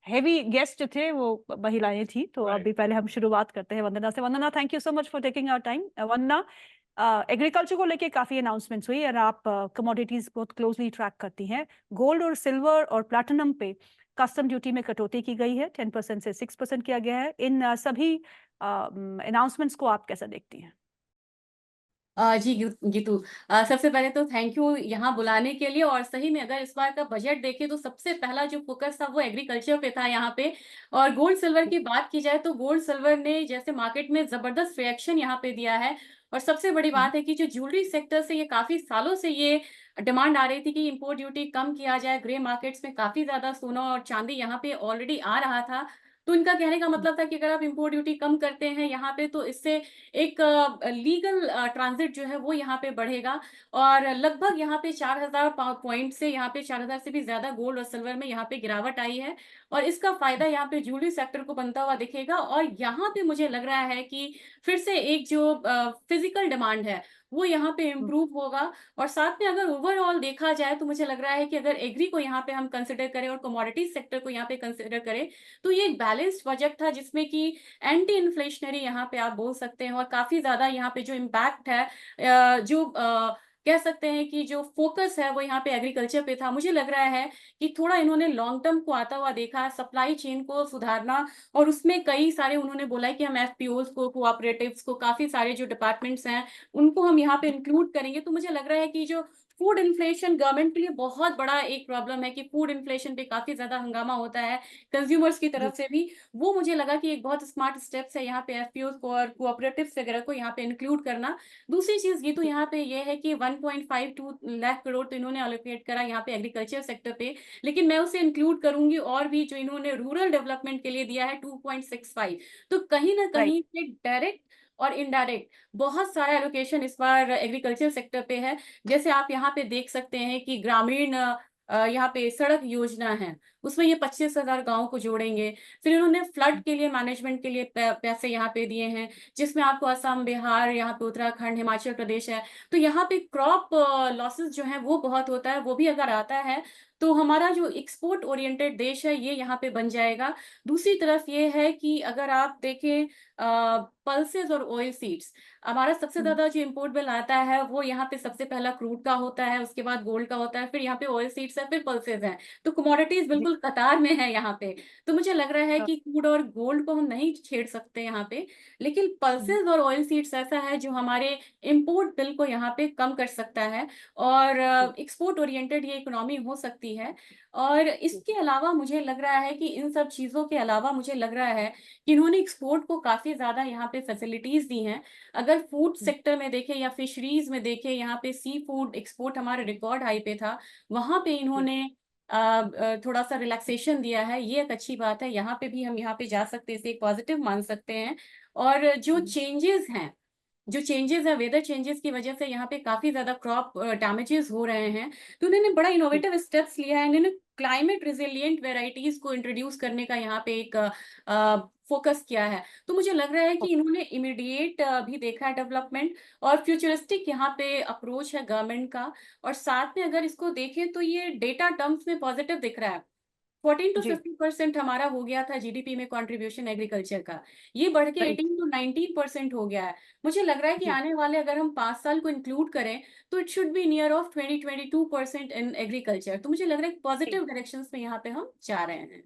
Heavy guest जो थे वो महिलाएं थी, तो राइट। अभी पहले हम शुरुआत करते हैं वंदना से। Vandana, thank you so much for taking our time. Vandana, agriculture को लेके काफी अनाउंसमेंट्स हुई और आप कमोडिटीज बहुत क्लोजली ट्रैक करती हैं। गोल्ड और सिल्वर और प्लैटिनम पे कस्टम ड्यूटी में कटौती की गई है, 10% से 6% किया गया है। इन सभी अनाउंसमेंट्स को आप कैसा देखती हैं? जी गीतू, सबसे पहले तो थैंक यू यहाँ बुलाने के लिए। और सही में अगर इस बार का बजट देखें तो सबसे पहला जो फोकस था वो एग्रीकल्चर पे था यहाँ पे। और गोल्ड सिल्वर की बात की जाए तो गोल्ड सिल्वर ने जैसे मार्केट में जबरदस्त रिएक्शन यहाँ पे दिया है। और सबसे बड़ी बात है कि जो ज्वेलरी सेक्टर से ये काफी सालों से ये डिमांड आ रही थी कि इंपोर्ट ड्यूटी कम किया जाए। ग्रे मार्केट्स में काफी ज्यादा सोना और चांदी यहाँ पे ऑलरेडी आ रहा था। तो इनका कहने का मतलब था कि अगर आप इंपोर्ट ड्यूटी कम करते हैं यहाँ पे तो इससे एक लीगल ट्रांजिट जो है वो यहाँ पे बढ़ेगा। और लगभग यहाँ पे 4,000 पॉइंट से यहाँ पे 4,000 से भी ज्यादा गोल्ड और सिल्वर में यहाँ पे गिरावट आई है। और इसका फायदा यहाँ पे ज्वेलरी सेक्टर को बनता हुआ दिखेगा। और यहाँ पे मुझे लग रहा है कि फिर से एक जो फिजिकल डिमांड है वो यहाँ पे इम्प्रूव होगा। और साथ में अगर ओवरऑल देखा जाए तो मुझे लग रहा है कि अगर एग्री को यहाँ पे हम कंसिडर करें और कमोडिटी सेक्टर को यहाँ पे कंसिडर करें तो ये एक बैलेंस्ड बजट था जिसमें कि एंटी इन्फ्लेशनरी यहाँ पे आप बोल सकते हैं। और काफी ज्यादा यहाँ पे जो इम्पैक्ट है जो कह सकते हैं कि जो फोकस है वो यहाँ पे एग्रीकल्चर पे था। मुझे लग रहा है कि थोड़ा इन्होंने लॉन्ग टर्म को आता हुआ देखा, सप्लाई चेन को सुधारना। और उसमें कई सारे उन्होंने बोला है कि हम एफपीओज को, कोऑपरेटिव्स को, काफी सारे जो डिपार्टमेंट्स हैं उनको हम यहाँ पे इंक्लूड करेंगे। तो मुझे लग रहा है कि जो फूड इन्फ्लेशन गवर्नमेंट के लिए बहुत बड़ा एक प्रॉब्लम है कि फूड इन्फ्लेशन पे काफी ज्यादा हंगामा होता है कंज्यूमर्स की तरफ जी। से भी। वो मुझे लगा कि एक बहुत स्मार्ट स्टेप्स है यहाँ पे एफपीओ को और कोऑपरेटिव्स वगैरह को यहाँ पे इंक्लूड करना। दूसरी चीज ये तो यहाँ पे ये है कि 1.52 लाख करोड़ तो इन्होंने अलोकेट करा यहाँ पे एग्रीकल्चर सेक्टर पे। लेकिन मैं उसे इंक्लूड करूंगी और भी जो इन्होंने रूरल डेवलपमेंट के लिए दिया है 2.65। तो कहीं ना राइट। कहीं से डायरेक्ट और इनडायरेक्ट बहुत सारा एलोकेशन इस बार एग्रीकल्चर सेक्टर पे है। जैसे आप यहाँ पे देख सकते हैं कि ग्रामीण यहाँ पे सड़क योजना है, उसमें ये 25,000 गांव को जोड़ेंगे। फिर इन्होंने फ्लड के लिए मैनेजमेंट के लिए पैसे यहाँ पे दिए हैं, जिसमें आपको असम, बिहार, यहाँ पे उत्तराखंड, हिमाचल प्रदेश है। तो यहाँ पे क्रॉप लॉसेस जो है वो बहुत होता है, वो भी अगर आता है तो हमारा जो एक्सपोर्ट ओरिएंटेड देश है ये यहाँ पे बन जाएगा। दूसरी तरफ ये है कि अगर आप देखें पल्सेस और ऑयल सीड्स, हमारा सबसे ज्यादा जो इम्पोर्ट बिल आता है वो यहाँ पे सबसे पहला क्रूड का होता है, उसके बाद गोल्ड का होता है, फिर यहाँ पे ऑयल सीड्स है, फिर पल्सेस है। तो कमोडिटीज जी। बिल्कुल कतार में है यहाँ पे। तो मुझे लग रहा है कि क्रूड और गोल्ड को हम नहीं छेड़ सकते यहाँ पे। लेकिन पल्सेस और ऑयल सीड्स ऐसा है जो हमारे इम्पोर्ट बिल को यहाँ पे कम कर सकता है। और एक्सपोर्ट ओरिएंटेड ये इकोनॉमी हो सकती है। और इसके अलावा मुझे लग रहा है कि इन सब चीजों के अलावा मुझे लग रहा है कि इन्होंने एक्सपोर्ट को काफी ज्यादा यहाँ पे फैसिलिटीज दी हैं। अगर फूड सेक्टर में देखें या फिशरीज में देखें, यहाँ पे सी फूड एक्सपोर्ट हमारे रिकॉर्ड हाई पे था, वहां पे इन्होंने थोड़ा सा रिलैक्सेशन दिया है। ये एक अच्छी बात है, यहाँ पे भी हम यहाँ पे जा सकते हैं, इसे एक पॉजिटिव मान सकते हैं। और जो चेंजेस है वेदर चेंजेस की वजह से यहाँ पे काफी ज्यादा क्रॉप डैमेजेस हो रहे हैं। तो उन्होंने बड़ा इनोवेटिव स्टेप्स लिया है। इन्होंने क्लाइमेट रिजिलियंट वेराइटीज को इंट्रोड्यूस करने का यहाँ पे एक फोकस किया है। तो मुझे लग रहा है कि इन्होंने इमीडिएट भी देखा है डेवलपमेंट, और फ्यूचरिस्टिक यहाँ पे अप्रोच है गवर्नमेंट का। और साथ में अगर इसको देखें तो ये डेटा टर्म्स में पॉजिटिव दिख रहा है। 14 to 15% हमारा हो गया था जीडीपी में कंट्रीब्यूशन एग्रीकल्चर का, ये बढ़ के राइट। 18 to 19% हो गया है। मुझे लग रहा है कि जी। आने वाले अगर हम 5 साल को इंक्लूड करें तो it should be near of 20-22% in agriculture. तो मुझे लग रहा है पॉजिटिव डायरेक्शंस में यहाँ पे हम जा रहे हैं।